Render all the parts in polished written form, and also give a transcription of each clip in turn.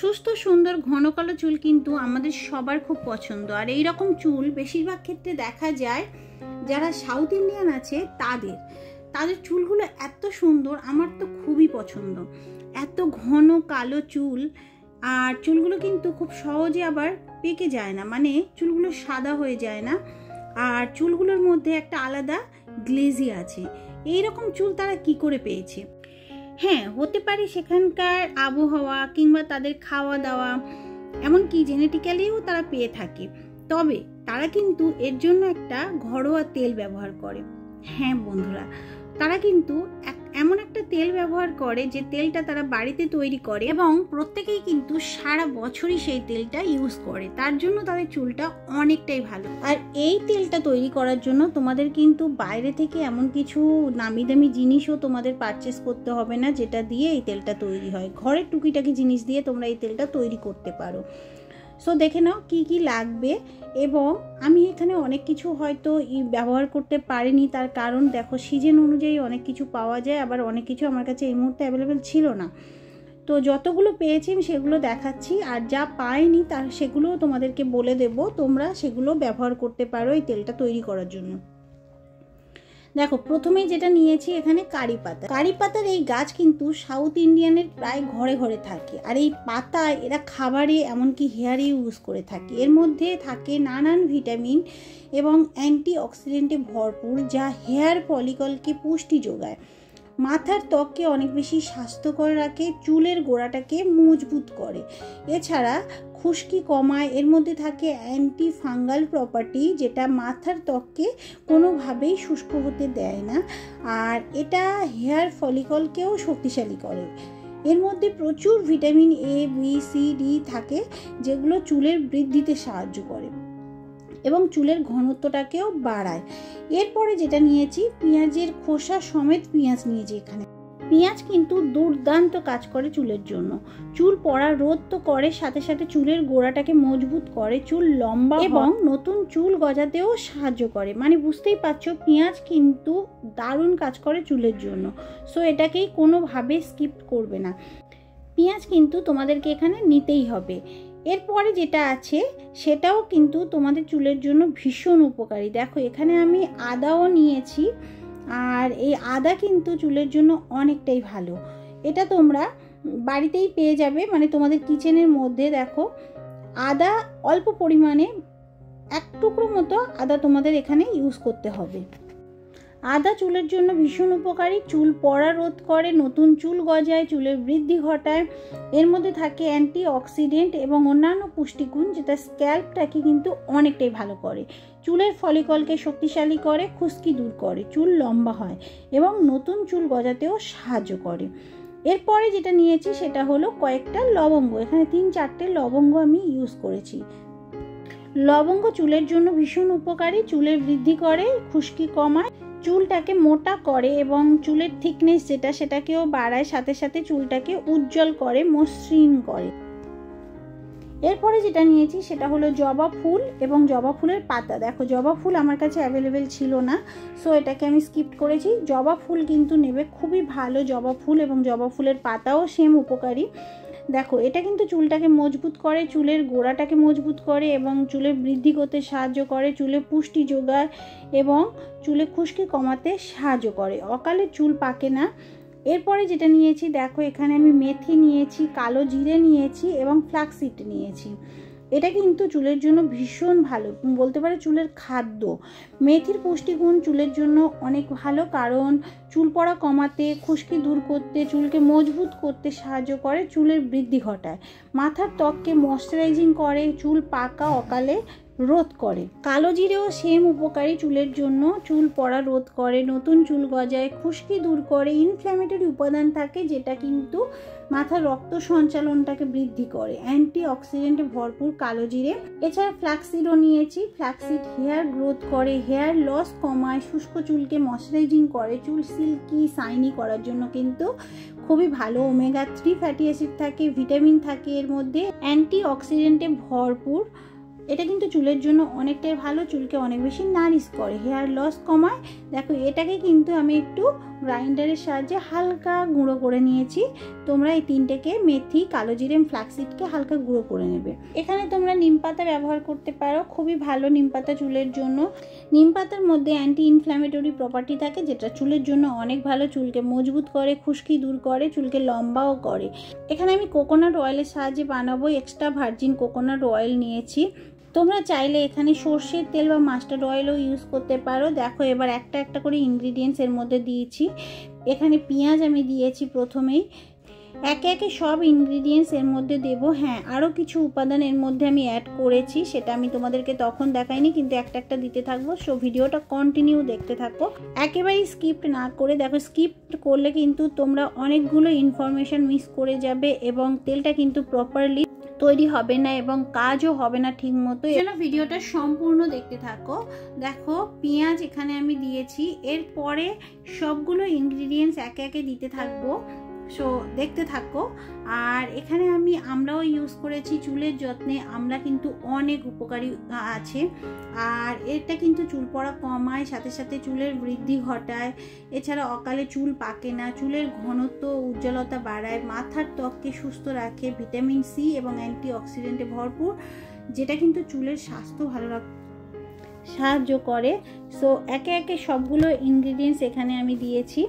সুস্থ সুন্দর ঘন কালো চুল কিন্তু আমাদের সবার খুব পছন্দ। আর এই রকম চুল বেশিরভাগ ক্ষেত্রে দেখা যায় যারা সাউথ ইন্ডিয়ান আছে তাদের চুলগুলো এত সুন্দর, আমার তো খুবই পছন্দ। এত ঘন কালো চুল, আর চুলগুলো কিন্তু খুব সহজে আবার পেকে যায় না, মানে চুলগুলো সাদা হয়ে যায় না, আর চুলগুলোর মধ্যে একটা আলাদা গ্লেজি আছে। এই রকম চুল তারা কি করে পেয়েছে? হ্যাঁ, হতে পারে সেখানকার আবহাওয়া কিংবা তাদের খাওয়া দাওয়া, এমনকি জেনেটিক্যালিও তারা পেয়ে থাকে। তবে তারা কিন্তু এর জন্য একটা ঘরোয়া তেল ব্যবহার করে। হ্যাঁ বন্ধুরা, তারা কিন্তু এমন একটা তেল ব্যবহার করে যে তেলটা তারা বাড়িতে তৈরি করে এবং প্রত্যেকেই কিন্তু সারা বছরই সেই তেলটা ইউজ করে। তার জন্য তাদের চুলটা অনেকটাই ভালো। আর এই তেলটা তৈরি করার জন্য তোমাদের কিন্তু বাইরে থেকে এমন কিছু নামি দামি জিনিসও তোমাদের পারচেস করতে হবে না, যেটা দিয়ে এই তেলটা তৈরি হয়। ঘরের টুকিটাকি জিনিস দিয়ে তোমরা এই তেলটা তৈরি করতে পারো। সো দেখে নাও কি কি লাগবে। এবং আমি এখানে অনেক কিছু হয়তো ব্যবহার করতে পারিনি, তার কারণ দেখো সিজন অনুযায়ী অনেক কিছু পাওয়া যায়, আবার অনেক কিছু আমার কাছে এই মুহূর্তে অ্যাভেলেবেল ছিল না। তো যতগুলো পেয়েছি আমি সেগুলো দেখাচ্ছি, আর যা পাইনি তার সেগুলোও তোমাদেরকে বলে দেব, তোমরা সেগুলো ব্যবহার করতে পারো এই তেলটা তৈরি করার জন্য। দেখো, প্রথমেই যেটা নিয়েছি এখানে কারি পাতা। কারি পাতার এই গাছ কিন্তু সাউথ ইন্ডিয়ানের প্রায় ঘরে ঘরে থাকে, আর এই পাতা এরা খাবারে এমনকি হেয়ারে ইউজ করে থাকে। এর মধ্যে থাকে নানান ভিটামিন এবং অ্যান্টি অক্সিডেন্টে ভরপুর, যা হেয়ার ফলিকলকে পুষ্টি যোগায়, মাথার ত্বককে অনেক বেশি স্বাস্থ্যকর রাখে, চুলের গোড়াটাকে মজবুত করে, এছাড়া খুশকি কমায়। এর মধ্যে থাকে অ্যান্টি ফাঙ্গাল প্রপার্টি, যেটা মাথার ত্বককে কোনোভাবেই শুষ্ক হতে দেয় না, আর এটা হেয়ার ফলিকলকেও শক্তিশালী করে। এর মধ্যে প্রচুর vitamin A, B, C, D থাকে, যেগুলো চুলের বৃদ্ধিতে সাহায্য করে এবং চুলের ঘনত্বটাকেও বাড়ায়। এরপরে যেটা নিয়েছি, পেঁয়াজের খোসা সমেত পেঁয়াজ নিয়েছি এখানে। পেঁয়াজ কিন্তু দুর্দান্ত কাজ করে চুলের জন্য। চুল পড়া রোধ তো করে, সাথে সাথে চুলের গোড়াটাকে মজবুত করে, চুল লম্বা এবং নতুন চুল গজাতেও সাহায্য করে। মানে বুঝতেই পারছো, পেঁয়াজ কিন্তু দারুণ কাজ করে চুলের জন্য। সো এটাকেই কোনোভাবে স্কিপ করবে না, পেঁয়াজ কিন্তু তোমাদেরকে এখানে নিতেই হবে। এরপরে যেটা আছে সেটাও কিন্তু তোমাদের চুলের জন্য ভীষণ উপকারী। দেখো, এখানে আমি আদাও নিয়েছি, আর এই আদা কিন্তু চুলের জন্য অনেকটাই ভালো। এটা তোমরা বাড়িতেই পেয়ে যাবে, মানে তোমাদের কিচেনের মধ্যে। দেখো, আদা অল্প পরিমাণে, এক টুকরো মতো আদা তোমাদের এখানে ইউজ করতে হবে। আদা চুলের জন্য ভীষণ উপকারী, চুল পড়া রোধ করে, নতুন চুল গজায়, চুলের বৃদ্ধি ঘটায়। এর মধ্যে থাকে অ্যান্টি অক্সিডেন্ট এবং অন্যান্য পুষ্টিগুণ, যেটা স্ক্যাল্পটাকে কিন্তু অনেকটাই ভালো করে, চুলের ফলিকলকে শক্তিশালী করে, খুশকি দূর করে, চুল লম্বা হয় এবং নতুন চুল গজাতেও সাহায্য করে। এরপরে যেটা নিয়েছি সেটা হলো কয়েকটা লবঙ্গ। এখানে 3-4টে লবঙ্গ আমি ইউজ করেছি। লবঙ্গ চুলের জন্য ভীষণ উপকারী, চুলের বৃদ্ধি করে, খুশকি কমায়, চুলটাকে মোটা করে এবং চুলের থিকনেস সেটাকেও বাড়ায়, সাথে সাথে চুলটাকে উজ্জ্বল করে, মসৃণ করে। এরপরে যেটা নিয়েছি সেটা হলো জবা ফুল এবং জবা ফুলের পাতা। দেখো, জবা ফুল আমার কাছে অ্যাভেলেবেল ছিল না, সো এটাকে আমি স্কিপ করেছি। জবা ফুল কিন্তু নেবে, খুবই ভালো জবা ফুল, এবং জবা ফুলের পাতাও সেম উপকারী। দেখো, এটা কিন্তু চুলটাকে মজবুত করে, চুলের গোড়াটাকে মজবুত করে এবং চুলের বৃদ্ধি করতে সাহায্য করে, চুলে পুষ্টি যোগায় এবং চুলে খুশকি কমাতে সাহায্য করে, অকালে চুল পাকে না। এরপরে যেটা নিয়েছি, দেখো এখানে আমি মেথি নিয়েছি, কালো জিরে নিয়েছি এবং ফ্লাক্সসিড নিয়েছি। এটা কিন্তু চুলের জন্য ভীষণ ভালো, বলতে পারে চুলের খাদ্য। মেথির পুষ্টিগুণ চুলের জন্য অনেক ভালো, কারণ চুল পড়া কমাতে, খুশকি দূর করতে, চুলকে মজবুত করতে সাহায্য করে, চুলের বৃদ্ধি ঘটায়, মাথার ত্বককে ময়শ্চারাইজিং করে, চুল পাকা অকালে রোধ করে। কালো জিরেও সেম উপকারী চুলের জন্য, চুল পড়া রোধ করে, নতুন চুল গজায়, খুশকি দূর করে, ইনফ্ল্যামেটরি উপাদান থাকে যেটা কিন্তু মাথার রক্ত সঞ্চালনটাকে বৃদ্ধি করে, অ্যান্টি অক্সিডেন্টে ভরপুর কালো জিরে। এছাড়া ফ্ল্যাক্সিডও নিয়েছি। ফ্ল্যাক্সিড হেয়ার গ্রোথ করে, হেয়ার লস কমায়, শুষ্ক চুলকে ময়শ্চারাইজিং করে, চুল সিল্কি শাইনি করার জন্য কিন্তু খুবই ভালো। ওমেগা 3 ফ্যাটি অ্যাসিড থাকে, ভিটামিন থাকে এর মধ্যে, অ্যান্টি অক্সিডেন্টে ভরপুর, এটা কিন্তু চুলের জন্য অনেকটাই ভালো, চুলকে অনেক বেশি নারিশ করে, হেয়ার লস কমায়। দেখো এটাকে কিন্তু আমি একটু গ্রাইন্ডারের সাহায্যে হালকা গুঁড়ো করে নিয়েছি। তোমরা এই তিনটেকে মেথি, কালো জিরে, ফ্ল্যাক্সিডকে হালকা গুঁড়ো করে নেবে। এখানে তোমরা নিম পাতা ব্যবহার করতে পারো, খুবই ভালো নিম পাতা চুলের জন্য। নিম পাতার মধ্যে অ্যান্টি ইনফ্ল্যামেটরি প্রপার্টি থাকে, যেটা চুলের জন্য অনেক ভালো, চুলকে মজবুত করে, খুশকি দূর করে, চুলকে লম্বাও করে। এখানে আমি কোকোনাট অয়েলের সাহায্যে বানাবো, এক্সট্রা ভার্জিন কোকোনাট অয়েল নিয়েছি। তোমরা চাইলে এখানে সর্ষের তেল বা মাস্টার্ড অয়েলও ইউজ করতে পারো। দেখো এবার একটা একটা করে ইনগ্রিডিয়েন্টস এর মধ্যে দিয়েছি। এখানে পেঁয়াজ আমি দিয়েছি প্রথমেই, একে একে সব ইনগ্রিডিয়েন্টস এর মধ্যে দেব। হ্যাঁ, আরও কিছু উপাদান এর মধ্যে আমি অ্যাড করেছি, সেটা আমি তোমাদেরকে তখন দেখাইনি, কিন্তু একটা একটা দিতে থাকবো। সো ভিডিওটা কন্টিনিউ দেখতে থাকো, একেবারেই স্কিপ্ট না করে। দেখো স্কিপ্ট করলে কিন্তু তোমরা অনেকগুলো ইনফরমেশন মিস করে যাবে এবং তেলটা কিন্তু প্রপারলি তৈরি হবে না এবং কাজও হবে না ঠিক মতো। এই জন্য ভিডিওটা সম্পূর্ণ দেখতে থাকো। দেখো পেঁয়াজ এখানে আমি দিয়েছি, এরপরে সবগুলো ইনগ্রিডিয়েন্টস একে একে দিতে থাকবো। সো দেখতে থাকো। আর এখানে আমি আমরাও ইউজ করেছি চুলের যত্নে, আমরা কিন্তু অনেক উপকারী আছে। আর এটা কিন্তু চুল পড়া কমায়, সাথে সাথে চুলের বৃদ্ধি ঘটায়। এছাড়া অকালে চুল পাকে না, চুলের ঘনত্ব উজ্জ্বলতা বাড়ায়, মাথার ত্বককে সুস্থ রাখে, ভিটামিন সি এবং অ্যান্টি অক্সিডেন্টে ভরপুর, যেটা কিন্তু চুলের স্বাস্থ্য ভালো রাখতে সাহায্য করে। সো একে একে সবগুলো ইনগ্রিডিয়েন্টস এখানে আমি দিয়েছি।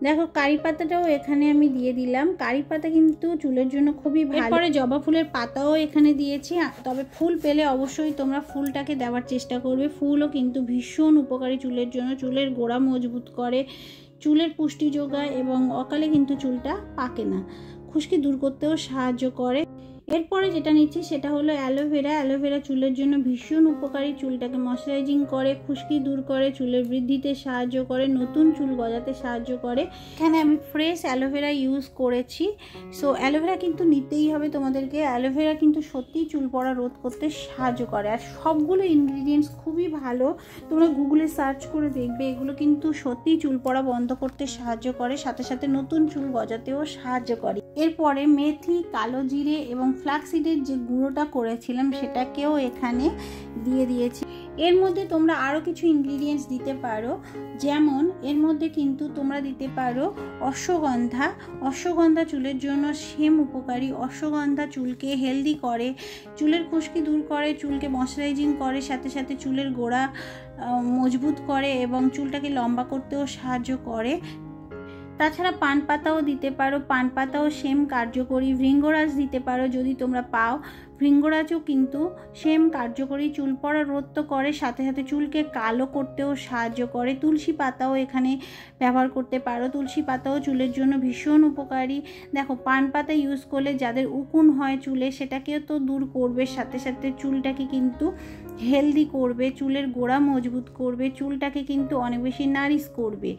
দেখো কারি পাতাটাও এখানে আমি দিয়ে দিলাম। কারি পাতা কিন্তু চুলের জন্য খুবই ভালো। এরপরে জবা ফুলের পাতাও এখানে দিয়েছি, তবে ফুল পেলে অবশ্যই তোমরা ফুলটাকে দেওয়ার চেষ্টা করবে। ফুলও কিন্তু ভীষণ উপকারী চুলের জন্য, চুলের গোড়া মজবুত করে, চুলের পুষ্টি যোগায় এবং অকালে কিন্তু চুলটা পাকে না, খুশকি দূর করতেও সাহায্য করে। এরপরে যেটা নিচ্ছি সেটা হলো অ্যালোভেরা। অ্যালোভেরা চুলের জন্য ভীষণ উপকারী, চুলটাকে ময়শ্চারাইজিং করে, খুশকি দূর করে, চুলের বৃদ্ধিতে সাহায্য করে, নতুন চুল গজাতে সাহায্য করে। এখানে আমি ফ্রেশ অ্যালোভেরা ইউজ করেছি। সো অ্যালোভেরা কিন্তু নিতেই হবে তোমাদেরকে। অ্যালোভেরা কিন্তু সত্যিই চুল পড়া রোধ করতে সাহায্য করে, আর সবগুলো ইনগ্রিডিয়েন্টস খুবই ভালো। তোমরা গুগলে সার্চ করে দেখবে, এগুলো কিন্তু সত্যিই চুল পড়া বন্ধ করতে সাহায্য করে, সাথে সাথে নতুন চুল গজাতেও সাহায্য করে। এরপরে মেথি, কালো জিরে এবং ফ্ল্যাক্সিডের যে গুঁড়োটা করেছিলাম সেটাকেও এখানে দিয়ে দিয়েছি। এর মধ্যে তোমরা আরও কিছু ইনগ্রিডিয়েন্টস দিতে পারো, যেমন এর মধ্যে কিন্তু তোমরা দিতে পারো অশ্বগন্ধা। অশ্বগন্ধা চুলের জন্য সেম উপকারী। অশ্বগন্ধা চুলকে হেলদি করে, চুলের খুশকি দূর করে, চুলকে ময়শ্চারাইজিং করে, সাথে সাথে চুলের গোড়া মজবুত করে এবং চুলটাকে লম্বা করতেও সাহায্য করে। তাছাড়া পান পাতাও দিতে পারো, পান পাতাও সেম কার্যকরী। ভৃঙ্গরাজ দিতে পারো যদি তোমরা পাও, ভৃঙ্গরাজও কিন্তু সেম কার্যকরী, চুল পড়া রোধ তো করে, সাথে সাথে চুলকে কালো করতেও সাহায্য করে। তুলসী পাতাও এখানে ব্যবহার করতে পারো, তুলসী পাতাও চুলের জন্য ভীষণ উপকারী। দেখো পান পাতা ইউজ করলে যাদের উকুন হয় চুলে সেটাকেও তো দূর করবে, সাথে সাথে চুলটাকে কিন্তু হেলদি করবে, চুলের গোড়া মজবুত করবে, চুলটাকে কিন্তু অনেক বেশি নারিশ করবে।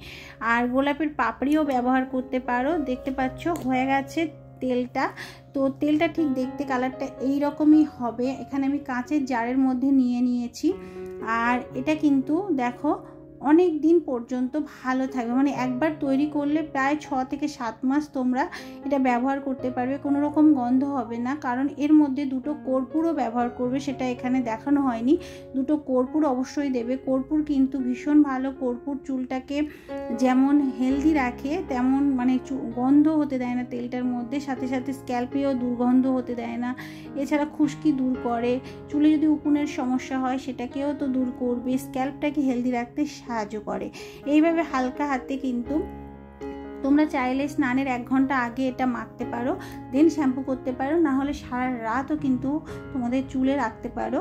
আর গোলাপের পাপড়িও ব্যবহার করতে পারো। দেখতে পাচ্ছ হয়ে গেছে তেলটা। তো তেলটা ঠিক দেখতে কালারটা এই রকমই হবে। এখানে আমি কাঁচের জারের মধ্যে নিয়ে নিয়েছি, আর এটা কিন্তু দেখো অনেক দিন পর্যন্ত ভালো থাকবে, মানে একবার তৈরি করলে প্রায় 6 থেকে 7 মাস তোমরা এটা ব্যবহার করতে পারবে, কোনো রকম গন্ধ হবে না। কারণ এর মধ্যে 2টো কর্পূরও ব্যবহার করবে, সেটা এখানে দেখানো হয়নি। 2টো কর্পূর অবশ্যই দেবে। কর্পূর কিন্তু ভীষণ ভালো। কর্পূর চুলটাকে যেমন হেলদি রাখে তেমন মানে গন্ধ হতে দেয় না তেলটার মধ্যে, সাথে সাথে স্ক্যাল্পেও দুর্গন্ধ হতে দেয় না। এছাড়া খুশকি দূর করে, চুলে যদি উকুনের সমস্যা হয় সেটাকেও তো দূর করবে, স্ক্যাল্পটাকে হেলদি রাখতে সাহায্য করে। এইভাবে হালকা হাতে কিন্তু তোমরা চাইলে স্নানের 1 ঘন্টা আগে এটা মাখতে পারো, দেন শ্যাম্পু করতে পারো, না হলে সারা রাতও কিন্তু তোমাদের চুলে রাখতে পারো।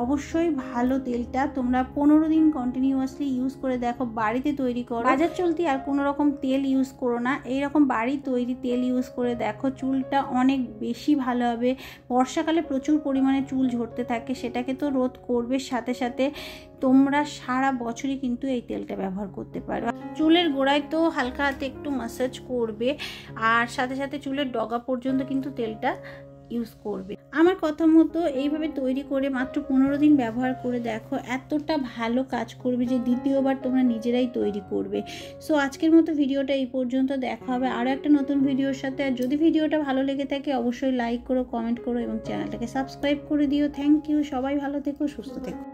অবশ্যই ভালো তেলটা তোমরা 15 দিন কন্টিনিউয়াসলি ইউজ করে দেখো, বাড়িতে তৈরি করো, বাজার চলতি আর কোনো রকম তেল ইউজ করো না, এইরকম বাড়ি তৈরি তেল ইউজ করে দেখো, চুলটা অনেক বেশি ভালো হবে। বর্ষাকালে প্রচুর পরিমাণে চুল ঝরতে থাকে, সেটাকে তো রোধ করবে, সাথে সাথে তোমরা সারা বছরই কিন্তু এই তেলটা ব্যবহার করতে পারো। চুলের গোড়ায় তো হালকা হাতে একটু ম্যাসাজ করবে, আর সাথে সাথে চুলের ডগা পর্যন্ত কিন্তু তেলটা ইউজ করবে। আমার কথা মতো এইভাবে তৈরি করে মাত্র 15 দিন ব্যবহার করে দেখো, এতটা ভালো কাজ করবে যে দ্বিতীয়বার তোমরা নিজেরাই তৈরি করবে। সো আজকের মতো ভিডিওটা এই পর্যন্ত, দেখা হবে আরও একটা নতুন ভিডিওর সাথে। আর যদি ভিডিওটা ভালো লেগে থাকে অবশ্যই লাইক করো, কমেন্ট করো এবং চ্যানেলটাকে সাবস্ক্রাইব করে দিও। থ্যাংক ইউ, সবাই ভালো থেকো, সুস্থ থেকো।